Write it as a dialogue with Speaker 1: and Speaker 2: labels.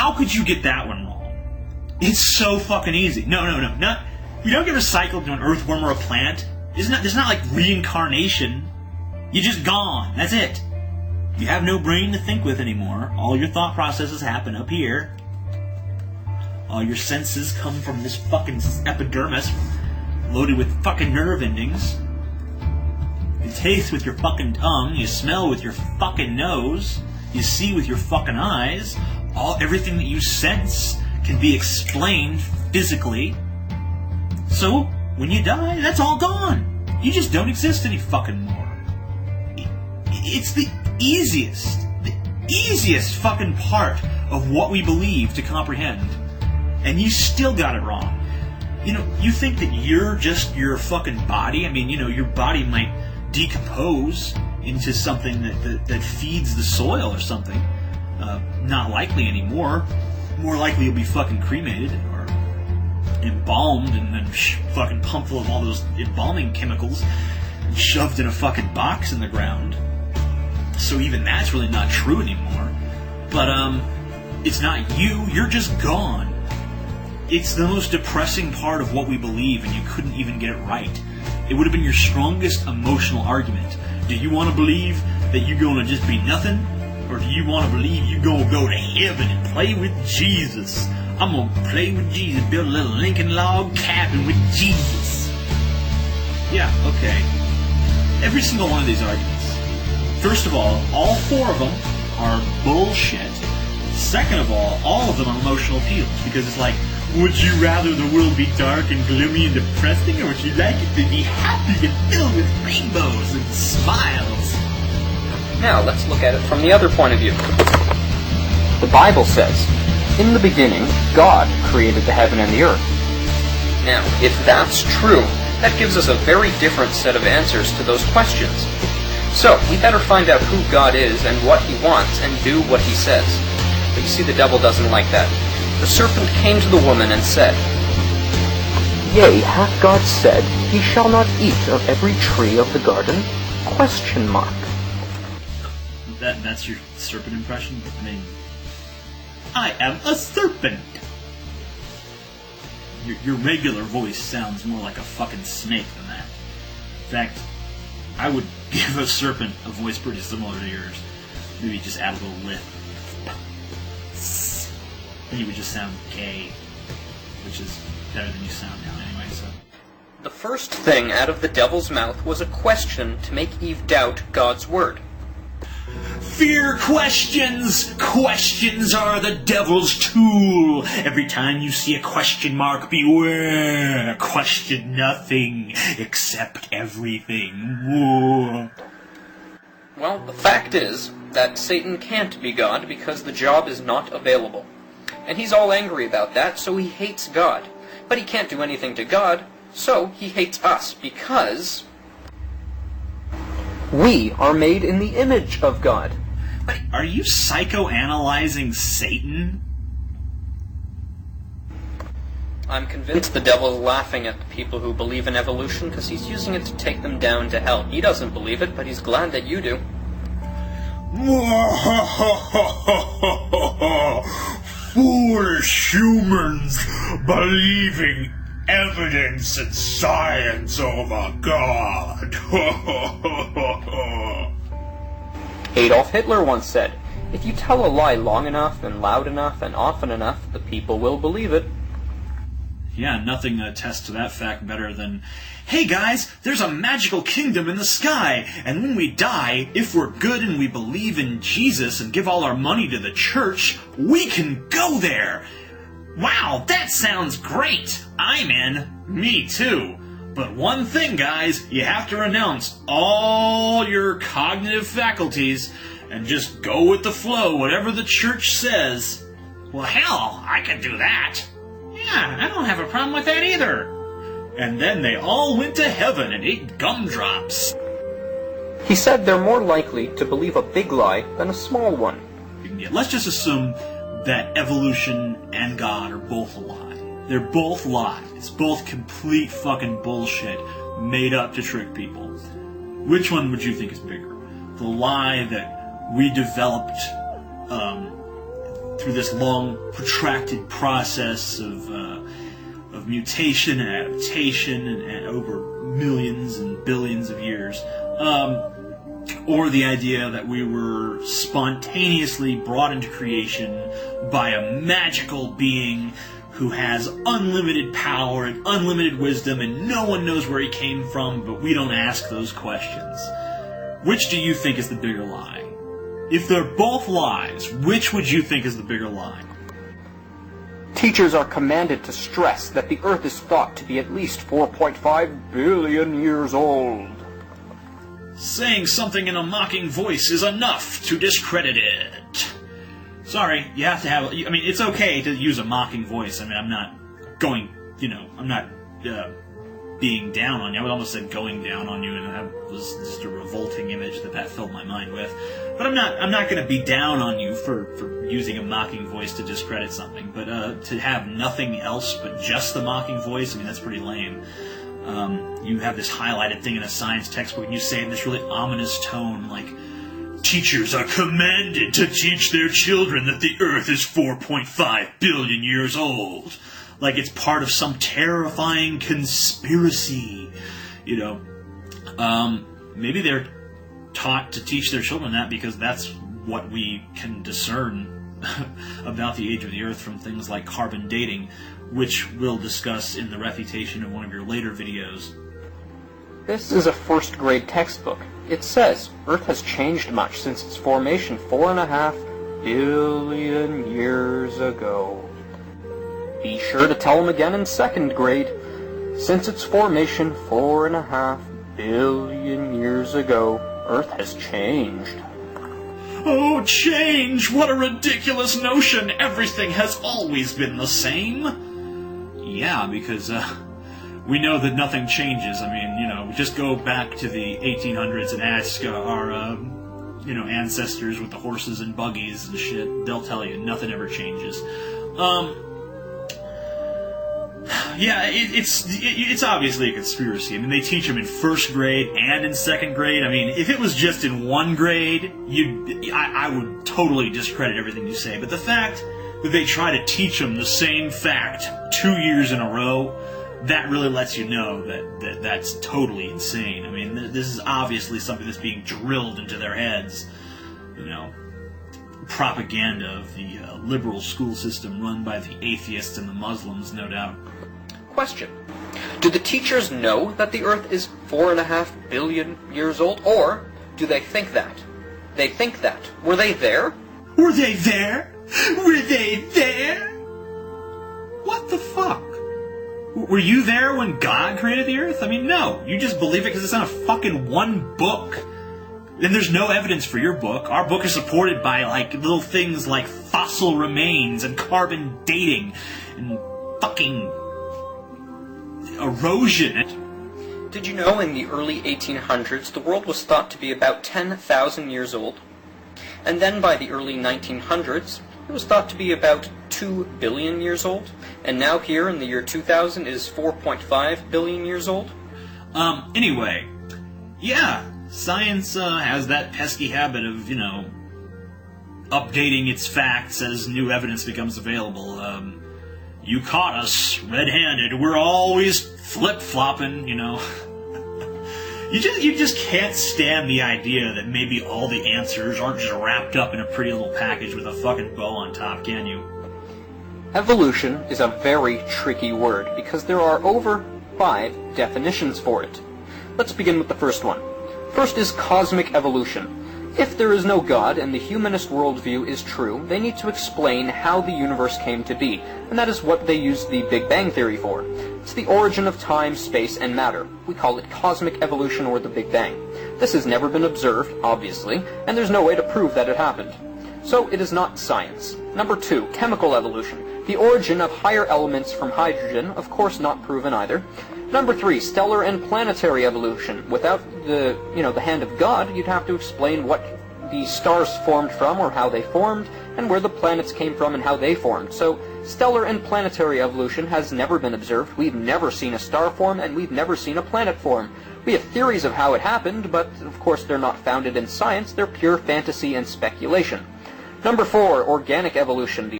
Speaker 1: How could you get that one wrong? It's so fucking easy. No. You don't get recycled into an earthworm or a plant. There's not like reincarnation. You're just gone. That's it. You have no brain to think with anymore. All your thought processes happen up here. All your senses come from this fucking epidermis loaded with fucking nerve endings. You taste with your fucking tongue. You smell with your fucking nose. You see with your fucking eyes. Everything that you sense can be explained physically. So, when you die, that's all gone. You just don't exist any fucking more. It's the easiest fucking part of what we believe to comprehend. And you still got it wrong. You think that you're just your fucking body? I mean, your body might decompose into something that feeds the soil or something. Not likely anymore. More likely you'll be fucking cremated or embalmed and then fucking pumped full of all those embalming chemicals and shoved in a fucking box in the ground. So even that's really not true anymore. But, it's not you. You're just gone. It's the most depressing part of what we believe, and you couldn't even get it right. It would have been your strongest emotional argument. Do you want to believe that you're going to just be nothing? Or do you want to believe you're going to go to heaven and play with Jesus? I'm going to play with Jesus, build a little Lincoln log cabin with Jesus. Yeah, okay. Every single one of these arguments. First of all four of them are bullshit. Second of all of them are emotional appeals, because it's like, would you rather the world be dark and gloomy and depressing, or would you like it to be happy and filled with rainbows and smiles?
Speaker 2: Now, let's look at it from the other point of view. The Bible says, "In the beginning, God created the heaven and the earth." Now, if that's true, that gives us a very different set of answers to those questions. So, we better find out who God is and what He wants and do what He says. But you see, the devil doesn't like that. The serpent came to the woman and said, "Yea, hath God said, Ye shall not eat of every tree of the garden?" ?
Speaker 1: That's your serpent impression? I mean, I am a serpent! Your regular voice sounds more like a fucking snake than that. In fact, I would give a serpent a voice pretty similar to yours. Maybe just add a little lift. Then you would just sound gay, which is better than you sound now anyway, so.
Speaker 2: The first thing out of the devil's mouth was a question to make Eve doubt God's word.
Speaker 1: Fear questions! Questions are the devil's tool! Every time you see a question mark, beware! Question nothing, accept everything. Whoa.
Speaker 2: Well, the fact is that Satan can't be God because the job is not available. And he's all angry about that, so he hates God. But he can't do anything to God, so he hates us because we are made in the image of God.
Speaker 1: But are you psychoanalyzing Satan?
Speaker 2: I'm convinced the devil is laughing at the people who believe in evolution because he's using it to take them down to hell. He doesn't believe it, but he's glad that you do.
Speaker 1: Foolish humans believing evidence and science over God.
Speaker 2: Adolf Hitler once said, "If you tell a lie long enough and loud enough and often enough, the people will believe it."
Speaker 1: Yeah, nothing attests to that fact better than, hey guys, there's a magical kingdom in the sky, and when we die, if we're good and we believe in Jesus and give all our money to the church, we can go there. Wow, that sounds great. I'm in. Me too. But one thing, guys, you have to renounce all your cognitive faculties and just go with the flow, whatever the church says. Well, hell, I could do that. Yeah, I don't have a problem with that either. And then they all went to heaven and ate gumdrops.
Speaker 2: He said they're more likely to believe a big lie than a small one.
Speaker 1: Let's just assume that evolution and God are both a lie. They're both lies. It's both complete fucking bullshit made up to trick people. Which one would you think is bigger? The lie that we developed through this long, protracted process of mutation and adaptation and over millions and billions of years, or the idea that we were spontaneously brought into creation by a magical being who has unlimited power and unlimited wisdom, and no one knows where he came from, but we don't ask those questions. Which do you think is the bigger lie? If they're both lies, which would you think is the bigger lie?
Speaker 2: Teachers are commanded to stress that the Earth is thought to be at least 4.5 billion years old.
Speaker 1: Saying something in a mocking voice is enough to discredit it. Sorry, you have to have... I mean, it's okay to use a mocking voice. I mean, I'm not going... I'm not being down on you. I would almost say going down on you, and that was just a revolting image that filled my mind with. But I'm not going to be down on you for using a mocking voice to discredit something. But to have nothing else but just the mocking voice, I mean, that's pretty lame. You have this highlighted thing in a science textbook, and you say it in this really ominous tone, like, teachers are commanded to teach their children that the Earth is 4.5 billion years old. Like it's part of some terrifying conspiracy, Maybe they're taught to teach their children that because that's what we can discern about the age of the Earth from things like carbon dating, which we'll discuss in the refutation of one of your later videos.
Speaker 2: This is a first grade textbook. It says Earth has changed much since its formation 4.5 billion years ago. Be sure to tell them again in second grade. Since its formation 4.5 billion years ago, Earth has changed.
Speaker 1: Oh, change! What a ridiculous notion! Everything has always been the same! Yeah, because, we know that nothing changes. I mean, just go back to the 1800s and ask our, ancestors with the horses and buggies and shit. They'll tell you nothing ever changes. Yeah, it's obviously a conspiracy. I mean, they teach them in first grade and in second grade. I mean, if it was just in one grade, I would totally discredit everything you say. But the fact that they try to teach them the same fact 2 years in a row, that really lets you know that's totally insane. I mean, this is obviously something that's being drilled into their heads. Propaganda of the liberal school system run by the atheists and the Muslims, no doubt.
Speaker 2: Question. Do the teachers know that the Earth is 4.5 billion years old, or do they think that? They think that. Were they there?
Speaker 1: Were they there? Were they there? What the fuck? Were you there when God created the Earth? I mean, no. You just believe it because it's on a fucking one book. And there's no evidence for your book. Our book is supported by, little things like fossil remains and carbon dating and fucking erosion.
Speaker 2: Did you know in the early 1800s the world was thought to be about 10,000 years old? And then by the early 1900s it was thought to be about 2 billion years old? And now here in the year 2000 is 4.5 billion years old?
Speaker 1: Anyway, yeah. Science has that pesky habit of, updating its facts as new evidence becomes available. You caught us red-handed. We're always flip-flopping, You just can't stand the idea that maybe all the answers aren't just wrapped up in a pretty little package with a fucking bow on top, can you?
Speaker 2: Evolution is a very tricky word because there are over 5 definitions for it. Let's begin with the first one. First is cosmic evolution. If there is no God and the humanist worldview is true, they need to explain how the universe came to be, and that is what they use the Big Bang Theory for. It's the origin of time, space, and matter. We call it cosmic evolution or the Big Bang. This has never been observed, obviously, and there's no way to prove that it happened. So it is not science. Number 2, chemical evolution. The origin of higher elements from hydrogen, of course not proven either. Number 3, stellar and planetary evolution. Without the hand of God, you'd have to explain what the stars formed from or how they formed, and where the planets came from and how they formed. So, stellar and planetary evolution has never been observed. We've never seen a star form, and we've never seen a planet form. We have theories of how it happened, but of course they're not founded in science. They're pure fantasy and speculation. Number 4, organic evolution.